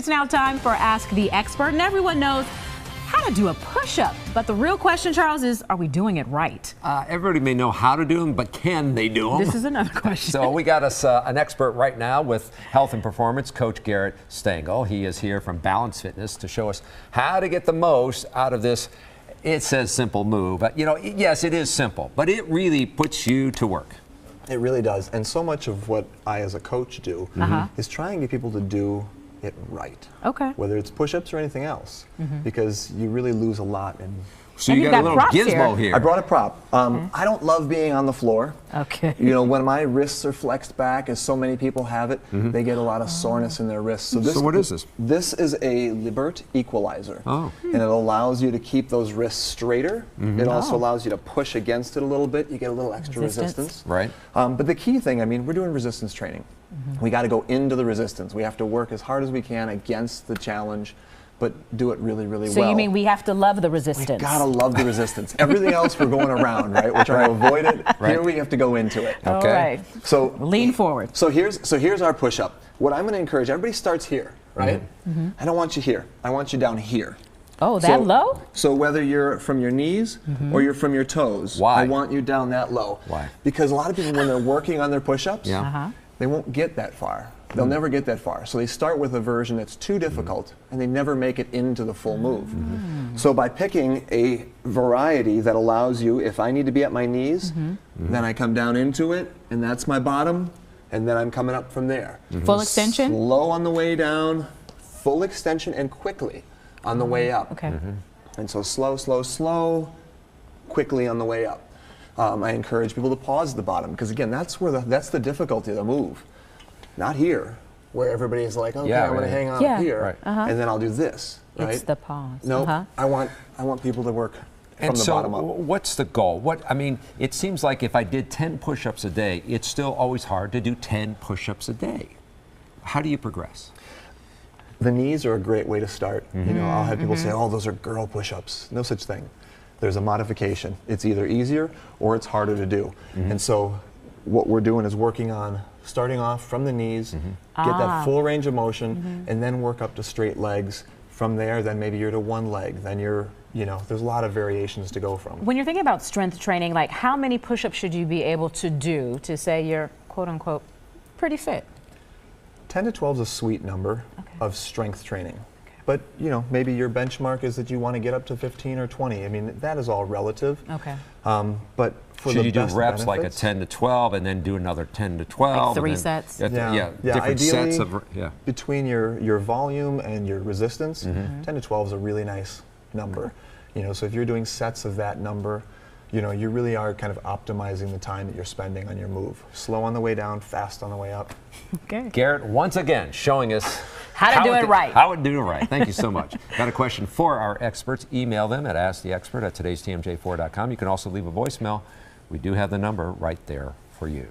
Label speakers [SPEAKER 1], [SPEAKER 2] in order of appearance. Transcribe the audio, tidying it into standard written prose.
[SPEAKER 1] it's now time for Ask the Expert, and everyone knows how to do a push-up. But the real question, Charles, is are we doing it right?
[SPEAKER 2] Everybody may know how to do them, but can they do them?
[SPEAKER 1] This is another question.
[SPEAKER 2] So we got us an expert right now with health and performance, Coach Garrett Stengel. He is here from Balance Fitness to show us how to get the most out of this. It says simple move, but you know, yes, it is simple, but it really puts you to work.
[SPEAKER 3] It really does, and so much of what I as a coach do is try and get people to do it right.
[SPEAKER 1] Okay.
[SPEAKER 3] Whether it's push-ups or anything else, because you really lose a lot in.
[SPEAKER 2] So you got a little gizmo here.
[SPEAKER 3] I brought a prop. I don't love being on the floor.
[SPEAKER 1] Okay.
[SPEAKER 3] You know, when my wrists are flexed back, as so many people have it, they get a lot of soreness in their wrists.
[SPEAKER 2] So what is this?
[SPEAKER 3] This is a Libert equalizer.
[SPEAKER 2] Oh.
[SPEAKER 3] And it allows you to keep those wrists straighter. It also allows you to push against it a little bit. You get a little extra resistance.
[SPEAKER 2] Right.
[SPEAKER 3] But the key thing, I mean, we're doing resistance training. We got to go into the resistance. We have to work as hard as we can against the challenge, but do it really, really well.
[SPEAKER 1] So you mean we have to love the resistance?
[SPEAKER 3] We gotta love the resistance. Everything else we're going around, right? We're trying to avoid it.
[SPEAKER 2] Right.
[SPEAKER 3] Here we have to go into it.
[SPEAKER 2] Okay.
[SPEAKER 1] All right.
[SPEAKER 3] So
[SPEAKER 1] lean forward.
[SPEAKER 3] So here's our push-up. What I'm gonna encourage, everybody starts here, right? I don't want you here. I want you down here.
[SPEAKER 1] Oh, that low?
[SPEAKER 3] So whether you're from your knees or you're from your toes,
[SPEAKER 2] Why?
[SPEAKER 3] I want you down that low.
[SPEAKER 2] Why?
[SPEAKER 3] Because a lot of people, when they're working on their push-ups,
[SPEAKER 2] Yeah.
[SPEAKER 3] they won't get that far. They'll never get that far. So they start with a version that's too difficult and they never make it into the full move. So by picking a variety that allows you, if I need to be at my knees, then I come down into it and that's my bottom, and then I'm coming up from there.
[SPEAKER 1] Full extension?
[SPEAKER 3] Slow on the way down, full extension, and quickly on the way up.
[SPEAKER 1] Okay.
[SPEAKER 3] And so slow, slow, slow, quickly on the way up. I encourage people to pause at the bottom because again, that's the difficulty of the move. Not here, where everybody is like, okay, I'm going to hang on here, and then I'll do this. Right?
[SPEAKER 1] It's the pause.
[SPEAKER 3] No, I want people to work from the bottom up.
[SPEAKER 2] What's the goal? I mean, it seems like if I did 10 push-ups a day, it's still always hard to do 10 push-ups a day. How do you progress?
[SPEAKER 3] The knees are a great way to start. You know, I'll have people say, oh, those are girl push-ups. No such thing. There's a modification. It's either easier or it's harder to do. And so what we're doing is working on starting off from the knees, get that full range of motion, and then work up to straight legs. From there, then maybe you're to one leg. Then you're, you know, there's a lot of variations to go from.
[SPEAKER 1] When you're thinking about strength training, like how many push-ups should you be able to do to say you're quote unquote pretty fit?
[SPEAKER 3] 10 to 12 is a sweet number of strength training. But, you know, maybe your benchmark is that you want to get up to 15 or 20. I mean, that is all relative.
[SPEAKER 1] Okay.
[SPEAKER 3] But for
[SPEAKER 2] Should
[SPEAKER 3] the
[SPEAKER 2] you do
[SPEAKER 3] best
[SPEAKER 2] reps like a
[SPEAKER 3] benefits,
[SPEAKER 2] 10 to 12 and then do another 10 to 12?
[SPEAKER 1] Like 3
[SPEAKER 2] and then,
[SPEAKER 1] sets?
[SPEAKER 2] Yeah, different
[SPEAKER 3] ideally,
[SPEAKER 2] sets of,
[SPEAKER 3] between your volume and your resistance, 10 to 12 is a really nice number. You know, so if you're doing sets of that number, you know, you really are kind of optimizing the time that you're spending on your move. Slow on the way down, fast on the way up.
[SPEAKER 1] Okay.
[SPEAKER 2] Garrett, once again, showing us
[SPEAKER 1] how to do it right.
[SPEAKER 2] How to do it right. Thank you so much. Got a question for our experts? Email them at asktheexpert@today'stmj4.com. You can also leave a voicemail. We do have the number right there for you.